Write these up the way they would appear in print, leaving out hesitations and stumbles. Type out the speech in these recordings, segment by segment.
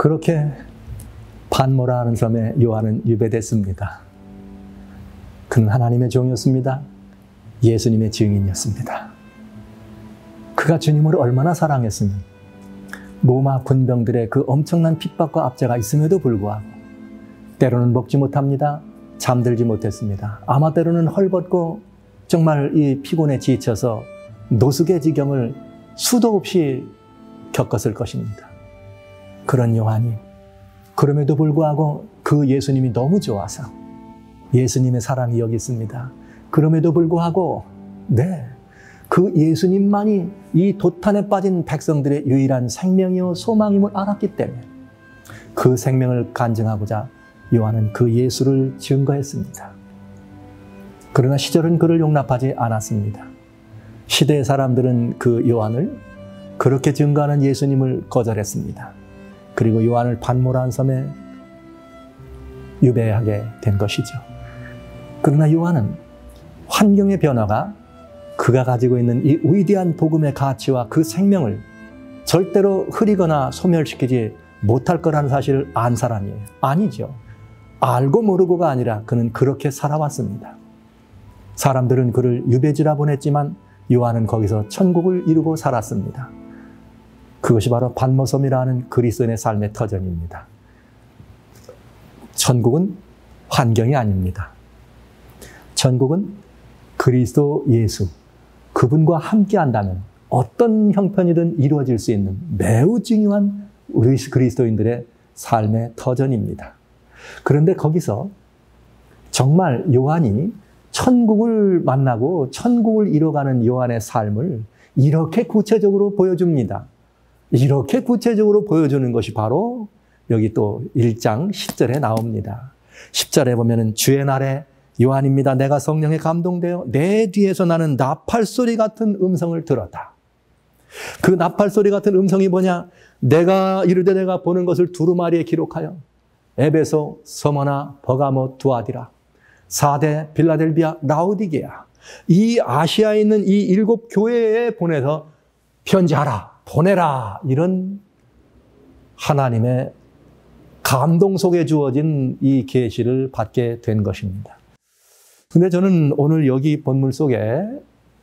그렇게 반모라 하는 섬에 요한은 유배됐습니다. 그는 하나님의 종이었습니다. 예수님의 증인이었습니다. 그가 주님을 얼마나 사랑했으면 로마 군병들의 그 엄청난 핍박과 압제가 있음에도 불구하고 때로는 먹지 못합니다. 잠들지 못했습니다. 아마 때로는 헐벗고 정말 이 피곤에 지쳐서 노숙의 지경을 수도 없이 겪었을 것입니다. 그런 요한이 그럼에도 불구하고 그 예수님이 너무 좋아서 예수님의 사랑이 여기 있습니다. 그럼에도 불구하고 그 예수님만이 이 도탄에 빠진 백성들의 유일한 생명이요 소망임을 알았기 때문에 그 생명을 간증하고자 요한은 그 예수를 증거했습니다. 그러나 시절은 그를 용납하지 않았습니다. 시대의 사람들은 그 요한을 그렇게 증거하는 예수님을 거절했습니다. 그리고 요한을 반모라 한 섬에 유배하게 된 것이죠. 그러나 요한은 환경의 변화가 그가 가지고 있는 이 위대한 복음의 가치와 그 생명을 절대로 흐리거나 소멸시키지 못할 거라는 사실을 안 사람이에요. 아니죠. 알고 모르고가 아니라 그는 그렇게 살아왔습니다. 사람들은 그를 유배지라 보냈지만 요한은 거기서 천국을 이루고 살았습니다. 그것이 바로 반모섬이라는 그리스도인의 삶의 터전입니다. 천국은 환경이 아닙니다. 천국은 그리스도 예수, 그분과 함께 한다면 어떤 형편이든 이루어질 수 있는 매우 중요한 우리 그리스도인들의 삶의 터전입니다. 그런데 거기서 정말 요한이 천국을 만나고 천국을 이뤄가는 요한의 삶을 이렇게 구체적으로 보여줍니다. 이렇게 구체적으로 보여주는 것이 바로 여기 또 1장 10절에 나옵니다. 10절에 보면은 주의 날에 요한입니다. 내가 성령에 감동되어 내 뒤에서 나는 나팔소리 같은 음성을 들었다. 그 나팔소리 같은 음성이 뭐냐? 내가 이르되 내가 보는 것을 두루마리에 기록하여 에베소, 서머나, 버가모, 두아디라, 사데, 빌라델비아, 라오디게아 이 아시아에 있는 이 7 교회에 보내서 편지하라, 보내라 이런 하나님의 감동 속에 주어진 이 계시를 받게 된 것입니다. 근데 저는 오늘 여기 본문 속에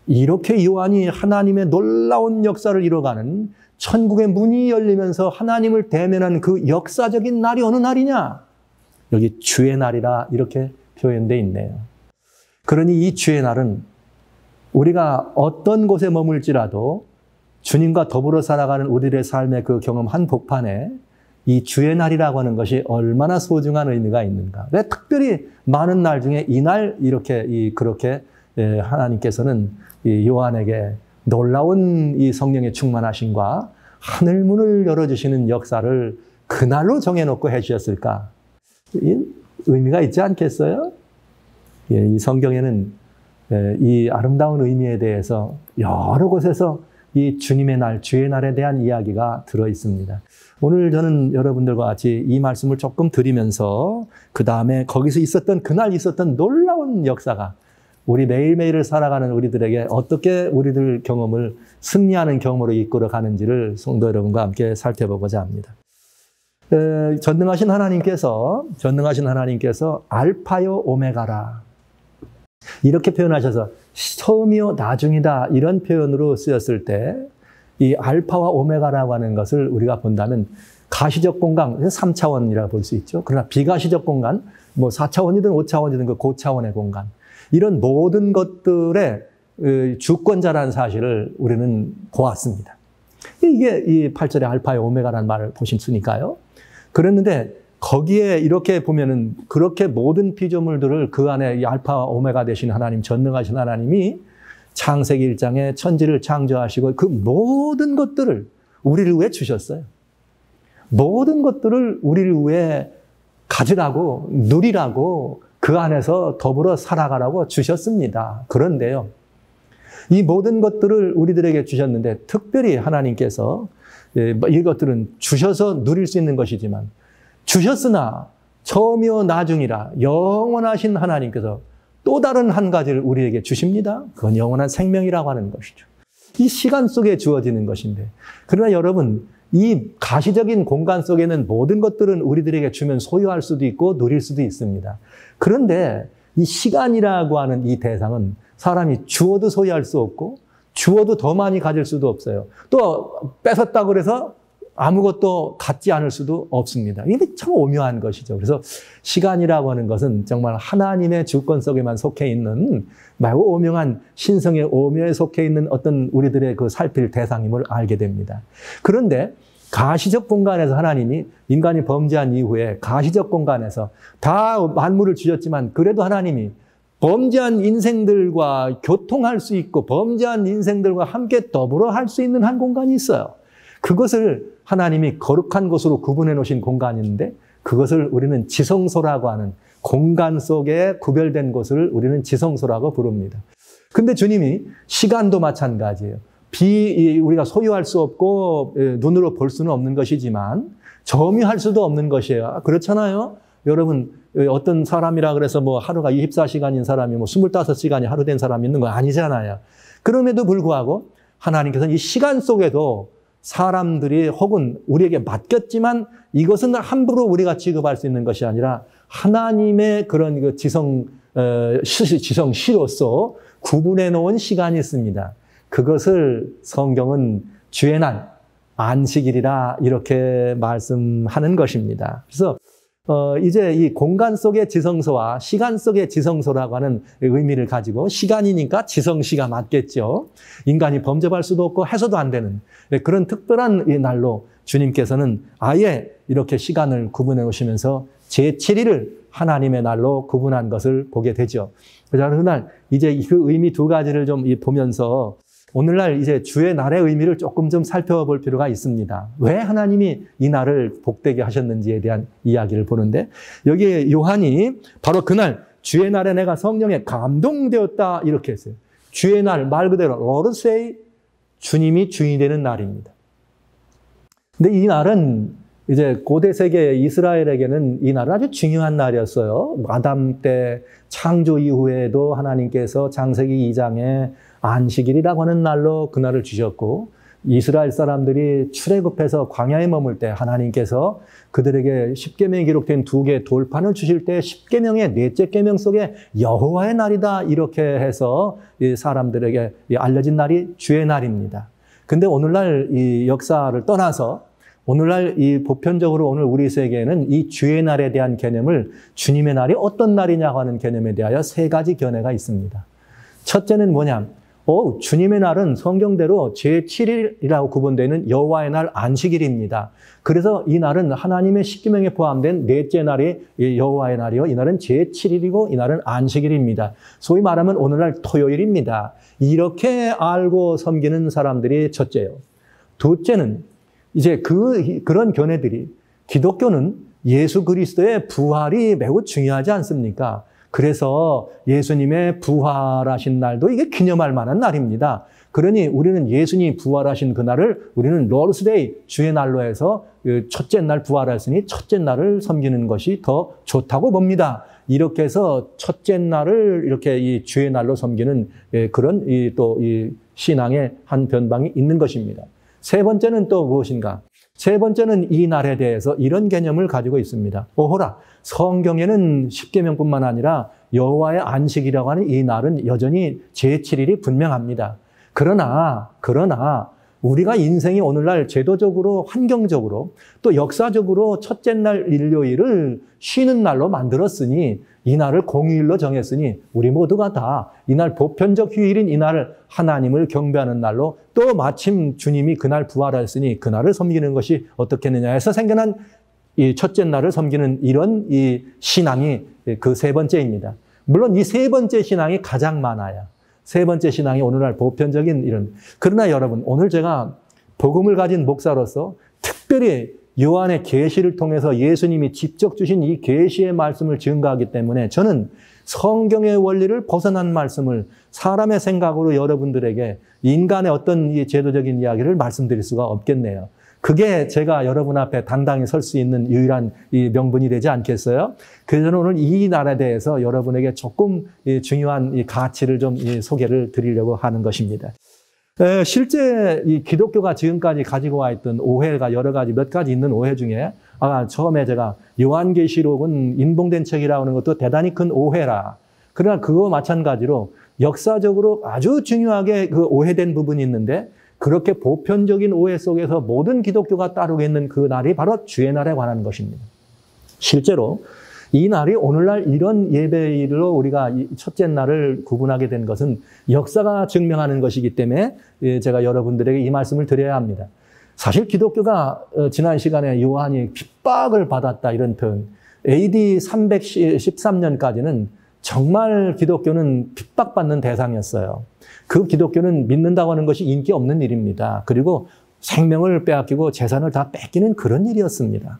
이렇게 요한이 하나님의 놀라운 역사를 이뤄가는 천국의 문이 열리면서 하나님을 대면한 그 역사적인 날이 어느 날이냐? 여기 주의 날이라 이렇게 표현되어 있네요. 그러니 이 주의 날은 우리가 어떤 곳에 머물지라도 주님과 더불어 살아가는 우리들의 삶의 그 경험 한복판에 이 주의 날이라고 하는 것이 얼마나 소중한 의미가 있는가. 왜 특별히 많은 날 중에 이 날 이렇게 그렇게 하나님께서는 이 요한에게 놀라운 이 성령의 충만하심과 하늘문을 열어주시는 역사를 그날로 정해놓고 해주셨을까? 의미가 있지 않겠어요? 이 성경에는 이 아름다운 의미에 대해서 여러 곳에서 이 주님의 날, 주의 날에 대한 이야기가 들어있습니다. 오늘 저는 여러분들과 같이 이 말씀을 조금 드리면서 그 다음에 거기서 있었던 그날 있었던 놀라운 역사가 우리 매일매일을 살아가는 우리들에게 어떻게 우리들 경험을 승리하는 경험으로 이끌어 가는지를 성도 여러분과 함께 살펴보고자 합니다. 전능하신 하나님께서 알파요 오메가라 이렇게 표현하셔서 처음이요 나중이다 이런 표현으로 쓰였을 때 이 알파와 오메가라고 하는 것을 우리가 본다면 가시적 공간 3차원이라고 볼 수 있죠. 그러나 비가시적 공간 뭐 4차원이든 5차원이든 그 고차원의 공간 이런 모든 것들의 주권자라는 사실을 우리는 보았습니다. 이게 이 8절에 알파와 오메가라는 말을 보셨으니까요. 그랬는데 거기에 이렇게 보면은 그렇게 모든 피조물들을 그 안에 이 알파와 오메가 되신 하나님, 전능하신 하나님이 창세기 1장에 천지를 창조하시고 그 모든 것들을 우리를 위해 주셨어요. 모든 것들을 우리를 위해 가지라고, 누리라고 그 안에서 더불어 살아가라고 주셨습니다. 그런데요, 이 모든 것들을 우리들에게 주셨는데 특별히 하나님께서 이것들은 주셔서 누릴 수 있는 것이지만 주셨으나 처음이요 나중이라 영원하신 하나님께서 또 다른 한 가지를 우리에게 주십니다. 그건 영원한 생명이라고 하는 것이죠. 이 시간 속에 주어지는 것인데 그러나 여러분 이 가시적인 공간 속에는 모든 것들은 우리들에게 주면 소유할 수도 있고 누릴 수도 있습니다. 그런데 이 시간이라고 하는 이 대상은 사람이 주어도 소유할 수 없고 주어도 더 많이 가질 수도 없어요. 또 뺏었다고 해서 아무것도 갖지 않을 수도 없습니다. 이게 참 오묘한 것이죠. 그래서 시간이라고 하는 것은 정말 하나님의 주권 속에만 속해 있는 매우 오묘한 신성의 오묘에 속해 있는 어떤 우리들의 그 살필 대상임을 알게 됩니다. 그런데 가시적 공간에서 하나님이 인간이 범죄한 이후에 가시적 공간에서 다 만물을 주셨지만 그래도 하나님이 범죄한 인생들과 교통할 수 있고 범죄한 인생들과 함께 더불어 할 수 있는 한 공간이 있어요. 그것을 하나님이 거룩한 곳으로 구분해 놓으신 공간인데 그것을 우리는 지성소라고 하는 공간 속에 구별된 곳을 우리는 지성소라고 부릅니다. 근데 주님이 시간도 마찬가지예요. 우리가 소유할 수 없고 눈으로 볼 수는 없는 것이지만 점유할 수도 없는 것이에요. 그렇잖아요. 여러분 어떤 사람이라 그래서 뭐 하루가 24시간인 사람이 뭐 25시간이 하루 된 사람이 있는 거 아니잖아요. 그럼에도 불구하고 하나님께서는 이 시간 속에도 사람들이 혹은 우리에게 맡겼지만 이것은 함부로 우리가 취급할 수 있는 것이 아니라 하나님의 그런 그 지성시로서 구분해 놓은 시간이 있습니다. 그것을 성경은 주의 날, 안식일이라 이렇게 말씀하는 것입니다. 그래서 이제 이 공간 속의 지성소와 시간 속의 지성소라고 하는 의미를 가지고 시간이니까 지성시가 맞겠죠. 인간이 범죄할 수도 없고 해서도 안 되는 그런 특별한 이 날로 주님께서는 아예 이렇게 시간을 구분해 오시면서 제7일을 하나님의 날로 구분한 것을 보게 되죠. 그래서 그날 이제 그 의미 두 가지를 좀 보면서 오늘날 이제 주의 날의 의미를 조금 좀 살펴볼 필요가 있습니다. 왜 하나님이 이 날을 복되게 하셨는지에 대한 이야기를 보는데 여기에 요한이 바로 그날 주의 날에 내가 성령에 감동되었다 이렇게 했어요. 주의 날 말 그대로 Lord's Day 주님이 주인이 되는 날입니다. 근데 이 날은 이제 고대 세계 이스라엘에게는 이 날은 아주 중요한 날이었어요. 아담 때 창조 이후에도 하나님께서 창세기 2장에 안식일이라고 하는 날로 그날을 주셨고 이스라엘 사람들이 출애굽해서 광야에 머물 때 하나님께서 그들에게 십계명이 기록된 2개의 돌판을 주실 때 십계명의 넷째 계명 속에 여호와의 날이다 이렇게 해서 이 사람들에게 알려진 날이 주의 날입니다. 근데 오늘날 이 역사를 떠나서 오늘날 이 보편적으로 오늘 우리 세계에는 이 주의 날에 대한 개념을 주님의 날이 어떤 날이냐고 하는 개념에 대하여 3가지 견해가 있습니다. 첫째는 뭐냐? 주님의 날은 성경대로 제7일이라고 구분되는 여호와의 날 안식일입니다. 그래서 이 날은 하나님의 십계명에 포함된 넷째 날이 여호와의 날이요. 이 날은 제7일이고 이 날은 안식일입니다. 소위 말하면 오늘날 토요일입니다. 이렇게 알고 섬기는 사람들이 첫째요. 둘째는 이제 그런 견해들이 기독교는 예수 그리스도의 부활이 매우 중요하지 않습니까? 그래서 예수님의 부활하신 날도 이게 기념할 만한 날입니다. 그러니 우리는 예수님이 부활하신 그날을 우리는 Lord's Day, 주의 날로 해서 첫째 날 부활했으니 첫째 날을 섬기는 것이 더 좋다고 봅니다. 이렇게 해서 첫째 날을 이렇게 이 주의 날로 섬기는 그런 또 이 신앙의 한 변방이 있는 것입니다. 세 번째는 또 무엇인가? 세 번째는 이 날에 대해서 이런 개념을 가지고 있습니다. 오호라, 성경에는 십계명뿐만 아니라 여호와의 안식이라고 하는 이 날은 여전히 제7일이 분명합니다. 그러나 우리가 인생이 오늘날 제도적으로 환경적으로 또 역사적으로 첫째 날 일요일을 쉬는 날로 만들었으니 이 날을 공휴일로 정했으니 우리 모두가 다 이날 보편적 휴일인 이 날을 하나님을 경배하는 날로 또 마침 주님이 그날 부활하였으니 그날을 섬기는 것이 어떻겠느냐 해서 생겨난 이 첫째 날을 섬기는 이런 이 신앙이 그 세 번째입니다. 물론 이 세 번째 신앙이 가장 많아요. 세 번째 신앙이 오늘날 보편적인 이런. 그러나 여러분, 오늘 제가 복음을 가진 목사로서 특별히 요한의 계시를 통해서 예수님이 직접 주신 이 계시의 말씀을 증거하기 때문에 저는 성경의 원리를 벗어난 말씀을 사람의 생각으로 여러분들에게 인간의 어떤 이 제도적인 이야기를 말씀드릴 수가 없겠네요. 그게 제가 여러분 앞에 당당히 설 수 있는 유일한 이 명분이 되지 않겠어요? 그래서 저는 오늘 이 날에 대해서 여러분에게 조금 중요한 이 가치를 좀 소개를 드리려고 하는 것입니다. 실제 이 기독교가 지금까지 가지고 와 있던 오해가 여러 가지, 몇 가지 있는 오해 중에, 처음에 제가 요한계시록은 인봉된 책이라고 하는 것도 대단히 큰 오해라. 그러나 그거 마찬가지로 역사적으로 아주 중요하게 그 오해된 부분이 있는데, 그렇게 보편적인 오해 속에서 모든 기독교가 따르고 있는 그 날이 바로 주의 날에 관한 것입니다. 실제로 이 날이 오늘날 이런 예배일로 우리가 첫째 날을 구분하게 된 것은 역사가 증명하는 것이기 때문에 제가 여러분들에게 이 말씀을 드려야 합니다. 사실 기독교가 지난 시간에 요한이 핍박을 받았다 이런 표현, AD 313년까지는 정말 기독교는 핍박받는 대상이었어요. 그 기독교는 믿는다고 하는 것이 인기 없는 일입니다. 그리고 생명을 빼앗기고 재산을 다 뺏기는 그런 일이었습니다.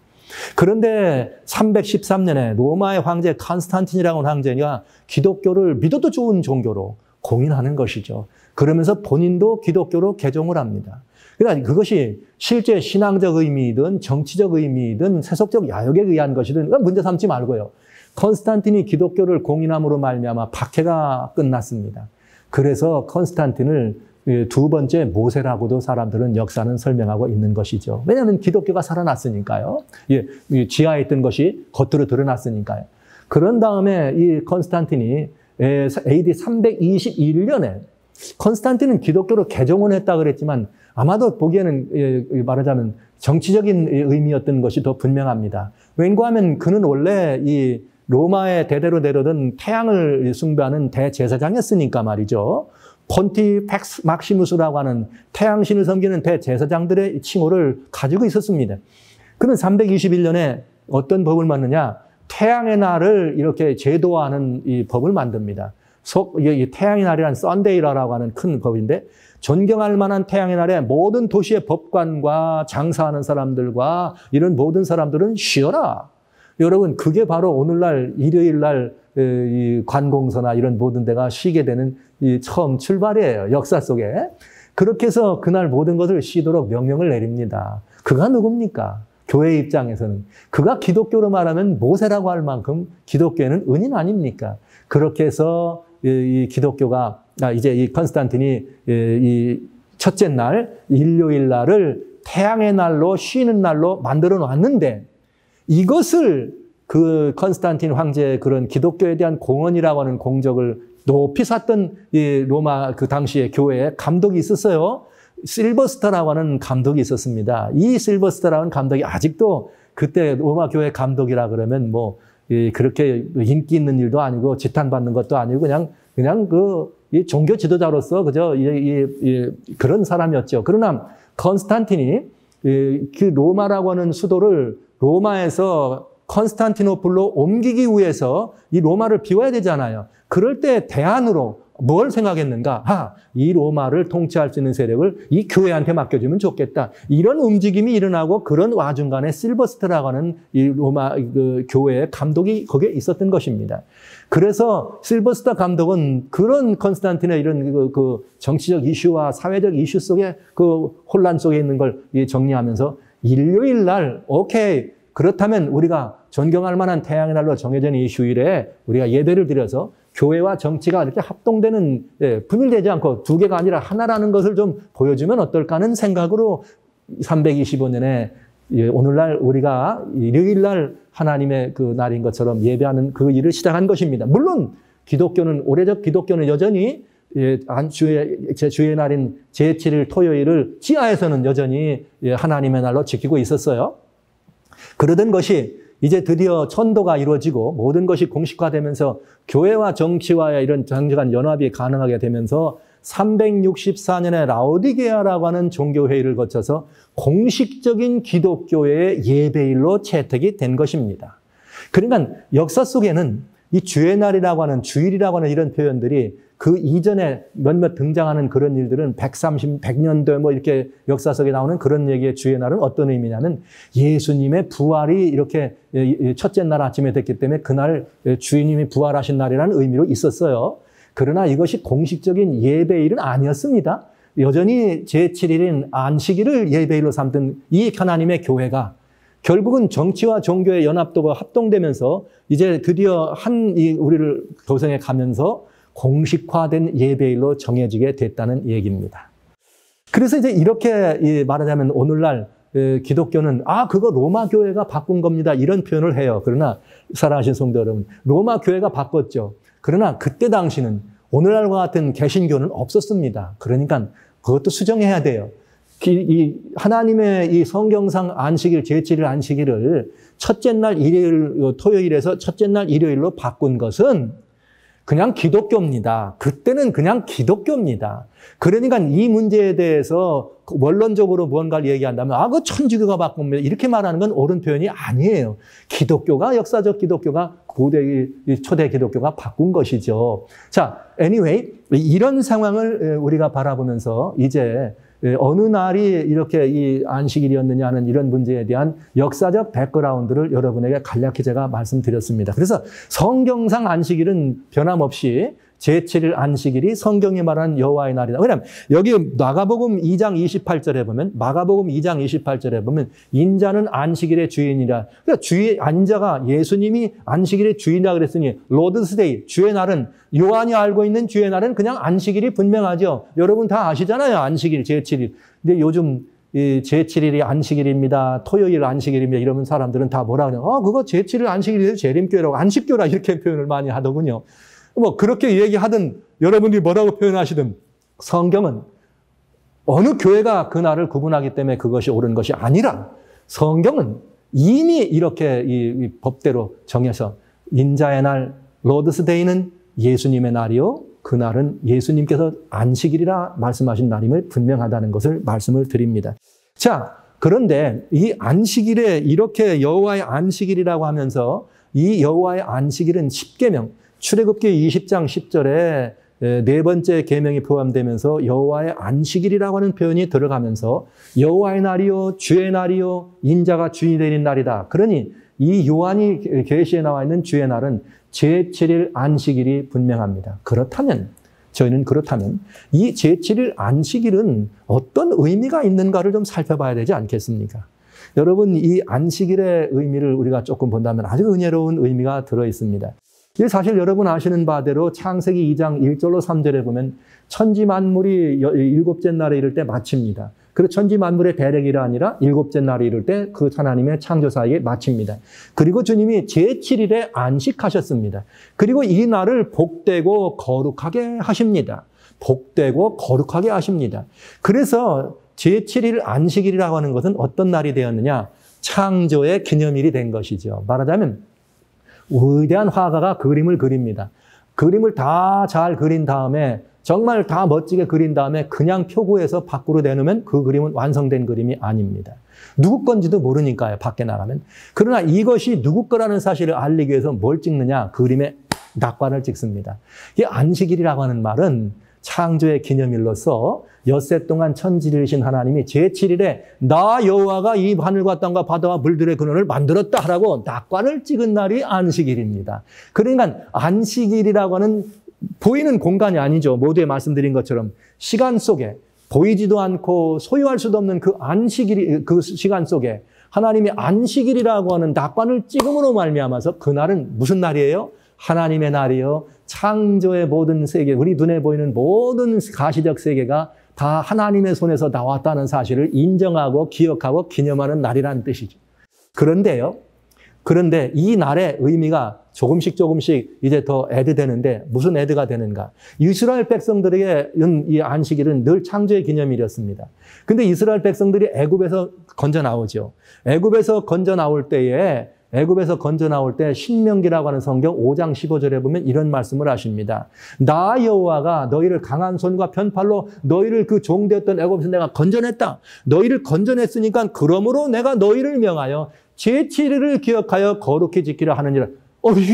그런데 313년에 로마의 황제 컨스탄틴이라는 황제가 기독교를 믿어도 좋은 종교로 공인하는 것이죠. 그러면서 본인도 기독교로 개종을 합니다. 그러니까 그것이 실제 신앙적 의미이든 정치적 의미이든 세속적 야욕에 의한 것이든 문제 삼지 말고요. 컨스탄틴이 기독교를 공인함으로 말미암아 박해가 끝났습니다. 그래서 컨스탄틴을 두 번째 모세라고도 사람들은 역사는 설명하고 있는 것이죠. 왜냐하면 기독교가 살아났으니까요. 지하에 있던 것이 겉으로 드러났으니까요. 그런 다음에 이 컨스탄틴이 AD 321년에 컨스탄틴은 기독교로 개종을 했다 그랬지만 아마도 보기에는 말하자면 정치적인 의미였던 것이 더 분명합니다. 왜냐하면 그는 원래 이 로마에 대대로 내려오던 태양을 숭배하는 대제사장이었으니까 말이죠. 폰티펙스 막시무스라고 하는 태양신을 섬기는 대제사장들의 칭호를 가지고 있었습니다. 그는 321년에 어떤 법을 만드냐? 태양의 날을 이렇게 제도화하는 이 법을 만듭니다. 이 태양의 날이란 썬데이라고 하는 큰 법인데 존경할 만한 태양의 날에 모든 도시의 법관과 장사하는 사람들과 이런 모든 사람들은 쉬어라. 여러분, 그게 바로 오늘날 일요일 날 이 관공서나 이런 모든 데가 쉬게 되는 이 처음 출발이에요. 역사 속에. 그렇게 해서 그날 모든 것을 쉬도록 명령을 내립니다. 그가 누굽니까? 교회 입장에서는. 그가 기독교로 말하면 모세라고 할 만큼 기독교에는 은인 아닙니까? 그렇게 해서 이 기독교가 이제 이 컨스탄틴이 이 첫째 날, 일요일 날을 태양의 날로 쉬는 날로 만들어 놨는데 이것을 그 컨스탄틴 황제의 그런 기독교에 대한 공헌이라고 하는 공적을 높이 샀던 이 로마 그 당시에 교회에 감독이 있었어요. 실버스터라고 하는 감독이 있었습니다. 이 실버스터라는 감독이 아직도 그때 로마 교회 감독이라 그러면 뭐 그렇게 인기 있는 일도 아니고 지탄받는 것도 아니고 그냥 이 종교 지도자로서 그저 그런 사람이었죠. 그러나 컨스탄틴이 그 로마라고 하는 수도를 로마에서 컨스탄티노플로 옮기기 위해서 이 로마를 비워야 되잖아요. 그럴 때 대안으로 뭘 생각했는가? 이 로마를 통치할 수 있는 세력을 이 교회한테 맡겨주면 좋겠다. 이런 움직임이 일어나고 그런 와중간에 실버스터라고 하는 이 로마 그 교회의 감독이 거기에 있었던 것입니다. 그래서 실버스터 감독은 그런 컨스탄틴의 이런 그 정치적 이슈와 사회적 이슈 속에 그 혼란 속에 있는 걸 정리하면서 일요일 날 오케이. 그렇다면 우리가 존경할 만한 태양의 날로 정해진 이 휴일에 우리가 예배를 드려서 교회와 정치가 이렇게 합동되는, 분일되지 않고 두 개가 아니라 하나라는 것을 좀 보여주면 어떨까 하는 생각으로 325년에 오늘날 우리가 일요일 날 하나님의 그 날인 것처럼 예배하는 그 일을 시작한 것입니다. 물론 기독교는, 오래적 기독교는 여전히 제 주의 날인 제7일 토요일을 지하에서는 여전히 하나님의 날로 지키고 있었어요. 그러던 것이 이제 드디어 천도가 이루어지고 모든 것이 공식화되면서 교회와 정치와의 이런 장기간 연합이 가능하게 되면서 364년에 라오디게아라고 하는 종교회의를 거쳐서 공식적인 기독교의 예배일로 채택이 된 것입니다. 그러니까 역사 속에는 이 주의 날이라고 하는, 주일이라고 하는 이런 표현들이 그 이전에 몇몇 등장하는 그런 일들은 100년대 뭐 이렇게 역사 속에 나오는 그런 얘기의 주의 날은 어떤 의미냐면 예수님의 부활이 이렇게 첫째 날 아침에 됐기 때문에 그날 주님이 부활하신 날이라는 의미로 있었어요. 그러나 이것이 공식적인 예배일은 아니었습니다. 여전히 제7일인 안식일을 예배일로 삼던 이 하나님의 교회가 결국은 정치와 종교의 연합도가 합동되면서 이제 드디어 우리를 도성에 가면서 공식화된 예배일로 정해지게 됐다는 얘기입니다. 그래서 이제 이렇게 말하자면 오늘날 기독교는 그거 로마 교회가 바꾼 겁니다. 이런 표현을 해요. 그러나 사랑하신 성도 여러분, 로마 교회가 바꿨죠. 그러나 그때 당시는 오늘날과 같은 개신교는 없었습니다. 그러니까 그것도 수정해야 돼요. 이 하나님의 이 성경상 안식일, 제7일 안식일을 첫째 날 일요일, 토요일에서 첫째 날 일요일로 바꾼 것은 그냥 기독교입니다. 그때는 그냥 기독교입니다. 그러니까 이 문제에 대해서 원론적으로 무언가를 얘기한다면 그 천주교가 바꾼 겁니다. 이렇게 말하는 건 옳은 표현이 아니에요. 기독교가, 역사적 기독교가, 초대 기독교가 바꾼 것이죠. 자, anyway, 이런 상황을 우리가 바라보면서 이제 어느 날이 이렇게 이 안식일이었느냐 하는 이런 문제에 대한 역사적 백그라운드를 여러분에게 간략히 제가 말씀드렸습니다. 그래서 성경상 안식일은 변함없이 제7일 안식일이 성경이 말하는 여호와의 날이다. 왜냐하면 여기 마가복음 2장 28절에 보면, 마가복음 2장 28절에 보면 인자는 안식일의 주인이라. 그러니까 인자가 예수님이 안식일의 주인이라 그랬으니 로드스 데이, 주의 날은, 요한이 알고 있는 주의 날은 그냥 안식일이 분명하죠. 여러분 다 아시잖아요. 안식일, 제7일. 근데 요즘 이 제7일이 안식일입니다. 토요일 안식일입니다. 이러면 사람들은 다 뭐라 그래요? 그거 제7일 안식일이에요. 재림교라고, 안식교라 이렇게 표현을 많이 하더군요. 그렇게 얘기하든 여러분들이 뭐라고 표현하시든 성경은 어느 교회가 그 날을 구분하기 때문에 그것이 옳은 것이 아니라 성경은 이미 이렇게 이 법대로 정해서 인자의 날, 로드스 데이는 예수님의 날이요. 그 날은 예수님께서 안식일이라 말씀하신 날임을 분명하다는 것을 말씀을 드립니다. 자, 그런데 이 안식일에 이렇게 여호와의 안식일이라고 하면서 이 여호와의 안식일은 십계명, 출애굽기 20장 10절에 네 번째 계명이 포함되면서 여호와의 안식일이라고 하는 표현이 들어가면서 여호와의 날이요, 주의 날이요, 인자가 주인이 되는 날이다. 그러니 이 요한이 계시에 나와 있는 주의 날은 제7일 안식일이 분명합니다. 저희는 그렇다면 이 제7일 안식일은 어떤 의미가 있는가를 좀 살펴봐야 되지 않겠습니까? 여러분, 이 안식일의 의미를 우리가 조금 본다면 아주 은혜로운 의미가 들어 있습니다. 사실 여러분 아시는 바대로 창세기 2장 1절로 3절에 보면 천지 만물이 일곱째 날에 이를 때 마칩니다. 그리고 천지 만물의 대력이라 아니라 일곱째 날에 이를 때 그 하나님의 창조 사이에 마칩니다. 그리고 주님이 제7일에 안식하셨습니다. 그리고 이 날을 복되고 거룩하게 하십니다. 복되고 거룩하게 하십니다. 그래서 제7일 안식일이라고 하는 것은 어떤 날이 되었느냐? 창조의 기념일이 된 것이죠. 말하자면 위대한 화가가 그림을 그립니다. 그림을 다 잘 그린 다음에 정말 다 멋지게 그린 다음에 그냥 표구해서 밖으로 내놓으면 그 그림은 완성된 그림이 아닙니다. 누구 건지도 모르니까요, 밖에 나가면. 그러나 이것이 누구 거라는 사실을 알리기 위해서 뭘 찍느냐? 그림에 낙관을 찍습니다. 이 안식일이라고 하는 말은 창조의 기념일로서 엿새 동안 천지를 이신 하나님이 제7일에 나 여호와가 이 하늘과 땅과 바다와 물들의 근원을 만들었다 하라고 낙관을 찍은 날이 안식일입니다. 그러니까 안식일이라고 하는 보이는 공간이 아니죠. 모두에 말씀드린 것처럼 시간 속에 보이지도 않고 소유할 수도 없는 그 안식일, 그 시간 속에 하나님이 안식일이라고 하는 낙관을 찍음으로 말미암아서 그날은 무슨 날이에요? 하나님의 날이요. 창조의 모든 세계, 우리 눈에 보이는 모든 가시적 세계가 다 하나님의 손에서 나왔다는 사실을 인정하고 기억하고 기념하는 날이라는 뜻이죠. 그런데 이 날의 의미가 조금씩 이제 더 애드되는데 무슨 애드가 되는가? 이스라엘 백성들에게 이 안식일은 늘 창조의 기념일이었습니다. 근데 이스라엘 백성들이 애굽에서 건져 나오죠. 애굽에서 건져 나올 때 신명기라고 하는 성경 5장 15절에 보면 이런 말씀을 하십니다. 나 여호와가 너희를 강한 손과 편팔로 너희를 그 종되었던 애굽에서 내가 건져냈다. 너희를 건져냈으니까 그러므로 내가 너희를 명하여 제7일을 기억하여 거룩히 지키려 하느니라.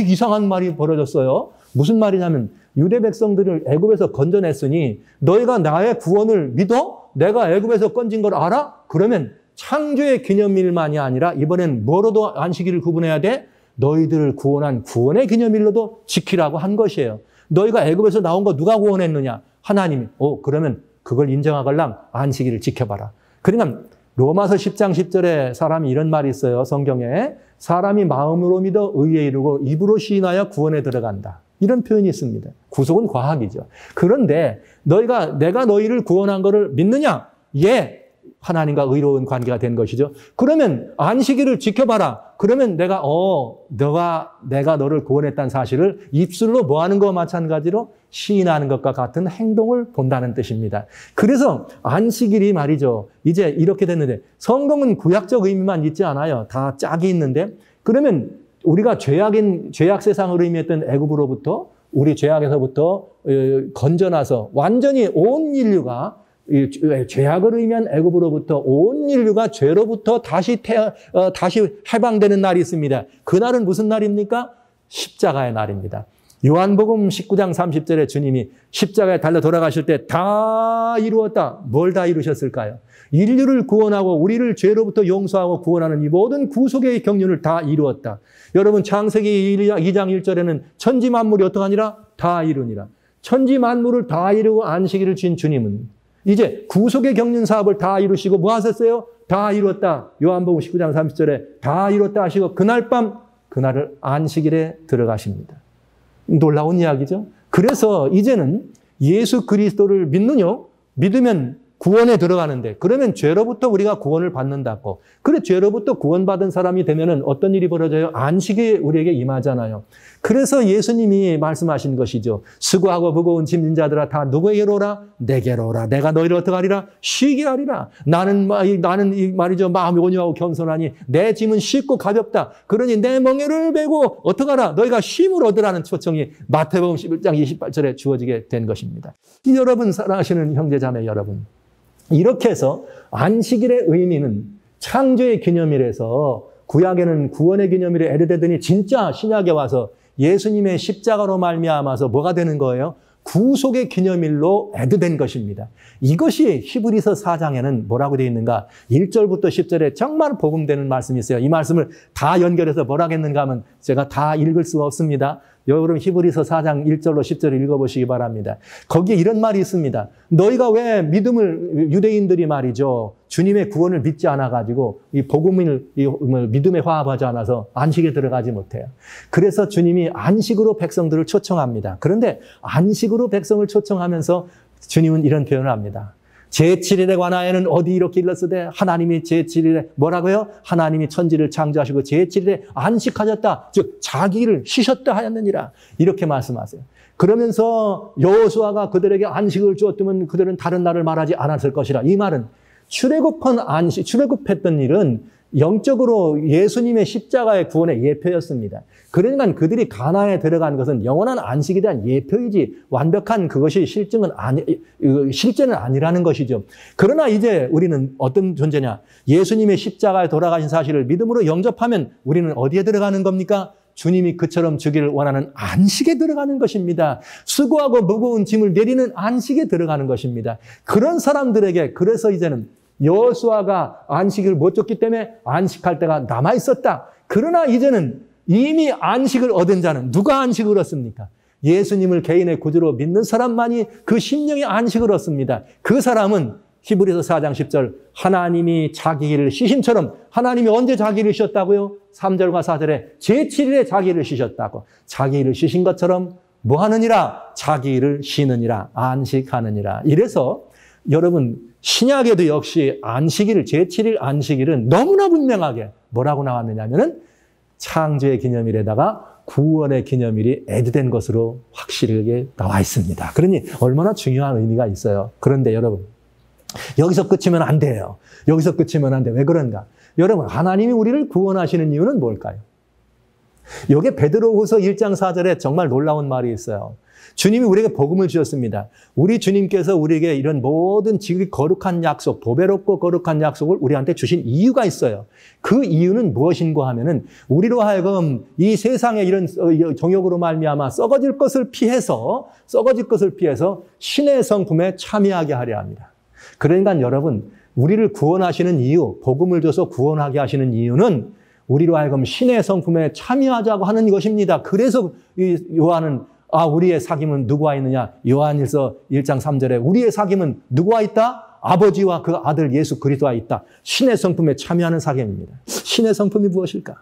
이상한 말이 벌어졌어요. 무슨 말이냐면 유대 백성들을 애굽에서 건져냈으니 너희가 나의 구원을 믿어? 내가 애굽에서 건진 걸 알아? 그러면 창조의 기념일만이 아니라 이번엔 뭐로도 안식일을 구분해야 돼? 너희들을 구원한 구원의 기념일로도 지키라고 한 것이에요. 너희가 애굽에서 나온 거 누가 구원했느냐? 하나님이. 그러면 그걸 인정하걸랑 안식일을 지켜봐라. 그러니까 로마서 10장 10절에 사람이 이런 말이 있어요. 성경에. 사람이 마음으로 믿어 의에 이르고 입으로 시인하여 구원에 들어간다. 이런 표현이 있습니다. 구속은 과학이죠. 그런데 내가 너희를 구원한 것을 믿느냐? 예, 하나님과 의로운 관계가 된 것이죠. 그러면 안식일을 지켜봐라. 그러면 내가 너를 구원했다는 사실을 입술로 뭐 하는 것과 마찬가지로 시인하는 것과 같은 행동을 본다는 뜻입니다. 그래서 안식일이 말이죠. 이제 이렇게 됐는데 성경은 구약적 의미만 있지 않아요. 다 짝이 있는데 그러면 우리가 죄악 세상을 의미했던 애굽으로부터 우리 죄악에서부터 건져나서 완전히 온 인류가 죄악을 의미한 애굽으로부터 온 인류가 죄로부터 다시 해방되는 날이 있습니다. 그날은 무슨 날입니까? 십자가의 날입니다. 요한복음 19장 30절에 주님이 십자가에 달려 돌아가실 때 다 이루었다. 뭘 다 이루셨을까요? 인류를 구원하고 우리를 죄로부터 용서하고 구원하는 이 모든 구속의 경륜을 다 이루었다. 여러분 창세기 2장 1절에는 천지 만물이 어떠하니라? 다 이루니라. 천지 만물을 다 이루고 안식일을 진 주님은 이제 구속의 경륜 사업을 다 이루시고 뭐 하셨어요? 다 이뤘다. 요한복음 19장 30절에 다 이뤘다 하시고 그날 밤 그날을 안식일에 들어가십니다. 놀라운 이야기죠. 그래서 이제는 예수 그리스도를 믿으면 구원에 들어가는데 그러면 죄로부터 우리가 구원을 받는다고. 그래 죄로부터 구원받은 사람이 되면은 어떤 일이 벌어져요? 안식이 우리에게 임하잖아요. 그래서 예수님이 말씀하신 것이죠. 수고하고 무거운 짐진 자들아 다 누구에게로 오라? 내게로 오라. 내가 너희를 어떻게 하리라? 쉬게 하리라. 나는 말이죠. 마음이 온유하고 겸손하니 내 짐은 쉽고 가볍다. 그러니 내 멍에를 메고 어떻게 하라? 너희가 쉼을 얻으라는 초청이 마태복음 11장 28절에 주어지게 된 것입니다. 여러분 사랑하시는 형제자매 여러분. 이렇게 해서 안식일의 의미는 창조의 기념일에서 구약에는 구원의 기념일에 애르되더니 진짜 신약에 와서 예수님의 십자가로 말미암아서 뭐가 되는 거예요? 구속의 기념일로 애드된 것입니다. 이것이 히브리서 4장에는 뭐라고 되어 있는가? 1절부터 10절에 정말 복음되는 말씀이 있어요. 이 말씀을 다 연결해서 뭐라고 했는가 하면 제가 다 읽을 수가 없습니다. 여러분 히브리서 4장 1절로 10절을 읽어보시기 바랍니다. 거기에 이런 말이 있습니다. 너희가 왜 유대인들이 말이죠. 주님의 구원을 믿지 않아가지고 이 복음을 믿음에 화합하지 않아서 안식에 들어가지 못해요. 그래서 주님이 안식으로 백성들을 초청합니다. 그런데 안식으로 백성을 초청하면서 주님은 이런 표현을 합니다. 제7일에 관하여는 어디 이렇게 일렀으되 하나님이 제7일에 뭐라고요? 하나님이 천지를 창조하시고 제7일에 안식하셨다. 즉 자기를 쉬셨다 하였느니라. 이렇게 말씀하세요. 그러면서 여호수아가 그들에게 안식을 주었다면 그들은 다른 날을 말하지 않았을 것이라. 이 말은 출애굽했던 일은 영적으로 예수님의 십자가의 구원의 예표였습니다. 그러니까 그들이 가나안에 들어간 것은 영원한 안식에 대한 예표이지 완벽한 그것이 실제는 아니라는 것이죠. 그러나 이제 우리는 어떤 존재냐? 예수님의 십자가에 돌아가신 사실을 믿음으로 영접하면 우리는 어디에 들어가는 겁니까? 주님이 그처럼 주기를 원하는 안식에 들어가는 것입니다. 수고하고 무거운 짐을 내리는 안식에 들어가는 것입니다. 그런 사람들에게 그래서 이제는 여호수아가 안식을 못 줬기 때문에 안식할 때가 남아있었다. 그러나 이제는 이미 안식을 얻은 자는 누가 안식을 얻습니까? 예수님을 개인의 구주로 믿는 사람만이 그 심령의 안식을 얻습니다. 그 사람은 히브리서 4장 10절 하나님이 자기 일을 쉬심처럼 하나님이 언제 자기 일을 쉬었다고요? 3절과 4절에 제7일에 자기 일을 쉬셨다고. 자기 일을 쉬신 것처럼 뭐 하느니라? 자기 일을 쉬느니라. 안식하느니라. 이래서 여러분 신약에도 역시 안식일, 제7일 안식일은 너무나 분명하게 뭐라고 나왔느냐 하면은 창조의 기념일에다가 구원의 기념일이 애드된 것으로 확실하게 나와 있습니다. 그러니 얼마나 중요한 의미가 있어요. 그런데 여러분 여기서 끝이면 안 돼요. 여기서 끝이면 안 돼. 왜 그런가? 여러분 하나님이 우리를 구원하시는 이유는 뭘까요? 여기 베드로후서 1장 4절에 정말 놀라운 말이 있어요. 주님이 우리에게 복음을 주셨습니다. 우리 주님께서 우리에게 이런 모든 지극히 거룩한 약속, 보배롭고 거룩한 약속을 우리한테 주신 이유가 있어요. 그 이유는 무엇인가 하면은 우리로 하여금 이 세상에 이런 정욕으로 말미암아 썩어질 것을 피해서 신의 성품에 참여하게 하려 합니다. 그러니까 여러분 우리를 구원하시는 이유, 복음을 줘서 구원하게 하시는 이유는 우리로 하여금 신의 성품에 참여하자고 하는 것입니다. 그래서 요한은 우리의 사귐은 누구와 있느냐? 요한일서 1장 3절에 우리의 사귐은 누구와 있다? 아버지와 그 아들 예수 그리스도와 있다. 신의 성품에 참여하는 사귐입니다. 신의 성품이 무엇일까?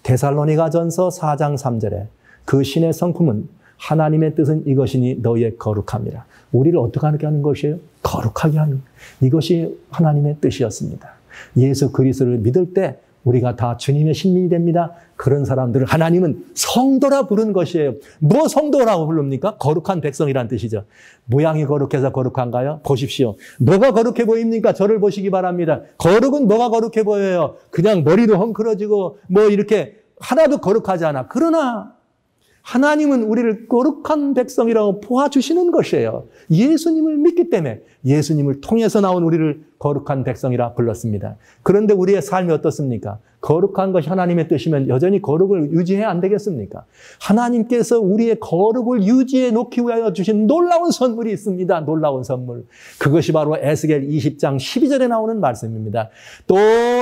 데살로니가전서 4장 3절에 그 신의 성품은 하나님의 뜻은 이것이니 너희의 거룩함이라. 우리를 어떻게 하는 것이에요? 거룩하게 하는, 이것이 하나님의 뜻이었습니다. 예수 그리스도를 믿을 때 우리가 다 주님의 신민이 됩니다. 그런 사람들을 하나님은 성도라 부른 것이에요. 뭐 성도라고 부릅니까? 거룩한 백성이란 뜻이죠. 모양이 거룩해서 거룩한가요? 보십시오. 뭐가 거룩해 보입니까? 저를 보시기 바랍니다. 거룩은 뭐가 거룩해 보여요? 그냥 머리도 헝클어지고 뭐 이렇게 하나도 거룩하지 않아. 그러나 하나님은 우리를 거룩한 백성이라고 보아주시는 것이에요. 예수님을 믿기 때문에 예수님을 통해서 나온 우리를 거룩한 백성이라 불렀습니다. 그런데 우리의 삶이 어떻습니까? 거룩한 것이 하나님의 뜻이면 여전히 거룩을 유지해야 안 되겠습니까? 하나님께서 우리의 거룩을 유지해 놓기 위하여 주신 놀라운 선물이 있습니다. 놀라운 선물. 그것이 바로 에스겔 20장 12절에 나오는 말씀입니다. 또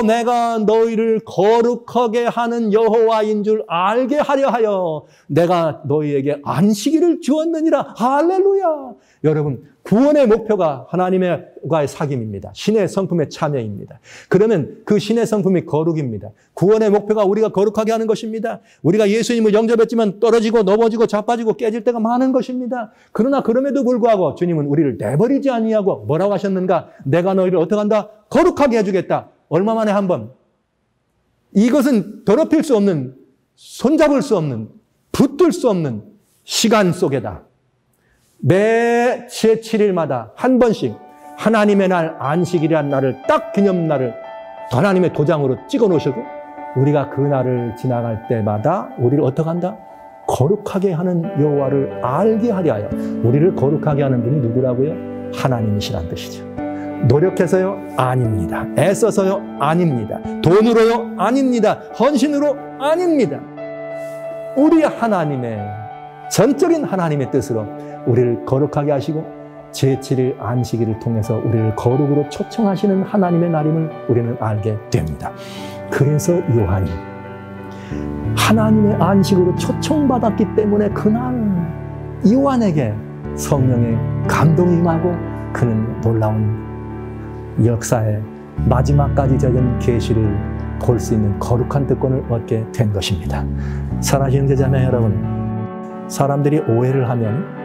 내가 너희를 거룩하게 하는 여호와인 줄 알게 하려 하여 내가 너희에게 안식일을 주었느니라. 할렐루야. 여러분, 구원의 목표가 하나님과의 사귐입니다. 신의 성품의 참여입니다. 그러면 그 신의 성품이 거룩입니다. 구원의 목표가 우리가 거룩하게 하는 것입니다. 우리가 예수님을 영접했지만 떨어지고 넘어지고 자빠지고 깨질 때가 많은 것입니다. 그러나 그럼에도 불구하고 주님은 우리를 내버리지 아니하고 뭐라고 하셨는가? 내가 너희를 어떻게 한다? 거룩하게 해주겠다. 얼마 만에 한 번. 이것은 더럽힐 수 없는, 손잡을 수 없는, 붙들 수 없는 시간 속에다. 매 제7일마다 한 번씩 하나님의 날, 안식일이라는 날을 딱 기념날을 하나님의 도장으로 찍어 놓으시고 우리가 그 날을 지나갈 때마다 우리를 어떻게 한다? 거룩하게 하는 여호와를 알게 하려 하여. 우리를 거룩하게 하는 분이 누구라고요? 하나님이시란 뜻이죠. 노력해서요? 아닙니다. 애써서요? 아닙니다. 돈으로요? 아닙니다. 헌신으로? 아닙니다. 우리 하나님의 전적인 하나님의 뜻으로 우리를 거룩하게 하시고 제7일 안식일을 통해서 우리를 거룩으로 초청하시는 하나님의 날임을 우리는 알게 됩니다. 그래서 요한이 하나님의 안식으로 초청받았기 때문에 그날 요한에게 성령의 감동이 임하고 그는 놀라운 역사의 마지막까지 젖은 계시를 볼 수 있는 거룩한 특권을 얻게 된 것입니다. 사랑하는 형제자매 여러분, 사람들이 오해를 하면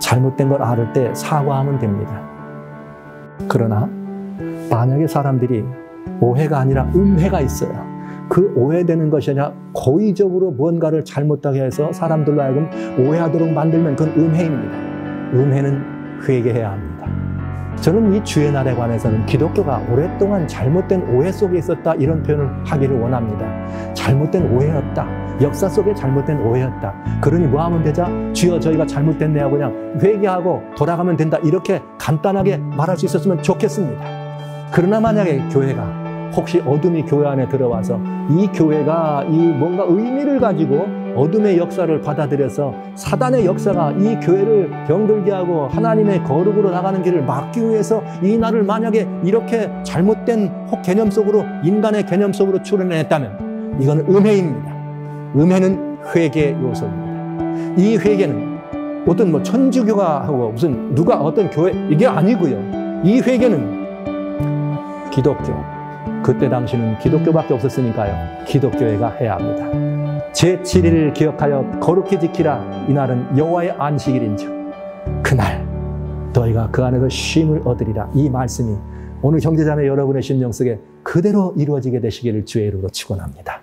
잘못된 걸 알을 때 사과하면 됩니다. 그러나 만약에 사람들이 오해가 아니라 음해가 있어요. 그 오해되는 것이 아니라 고의적으로 무언가를 잘못하게 해서 사람들로 하여금 오해하도록 만들면 그건 음해입니다. 음해는 회개해야 합니다. 저는 이 주의 날에 관해서는 기독교가 오랫동안 잘못된 오해 속에 있었다 이런 표현을 하기를 원합니다. 잘못된 오해였다. 역사 속에 잘못된 오해였다. 그러니 뭐 하면 되자? 주여 저희가 잘못됐네요. 그냥 회개하고 돌아가면 된다. 이렇게 간단하게 말할 수 있었으면 좋겠습니다. 그러나 만약에 교회가 혹시 어둠이 교회 안에 들어와서 이 교회가 이 뭔가 의미를 가지고 어둠의 역사를 받아들여서 사단의 역사가 이 교회를 병들게 하고 하나님의 거룩으로 나가는 길을 막기 위해서 이 날을 만약에 이렇게 잘못된 개념 속으로 인간의 개념 속으로 추론했다면 이거는 음해입니다. 음해는 회개 요소입니다. 이 회개는 어떤 뭐 천주교가 하고 무슨 누가 어떤 교회 이게 아니고요. 이 회개는 기독교. 그때 당시는 기독교밖에 없었으니까요. 기독교회가 해야 합니다. 제7일을 기억하여 거룩히 지키라. 이날은 여호와의 안식일인즉 그날 너희가 그 안에서 쉼을 얻으리라. 이 말씀이 오늘 형제자매 여러분의 심령 속에 그대로 이루어지게 되시기를 주의 이름으로 축원합니다.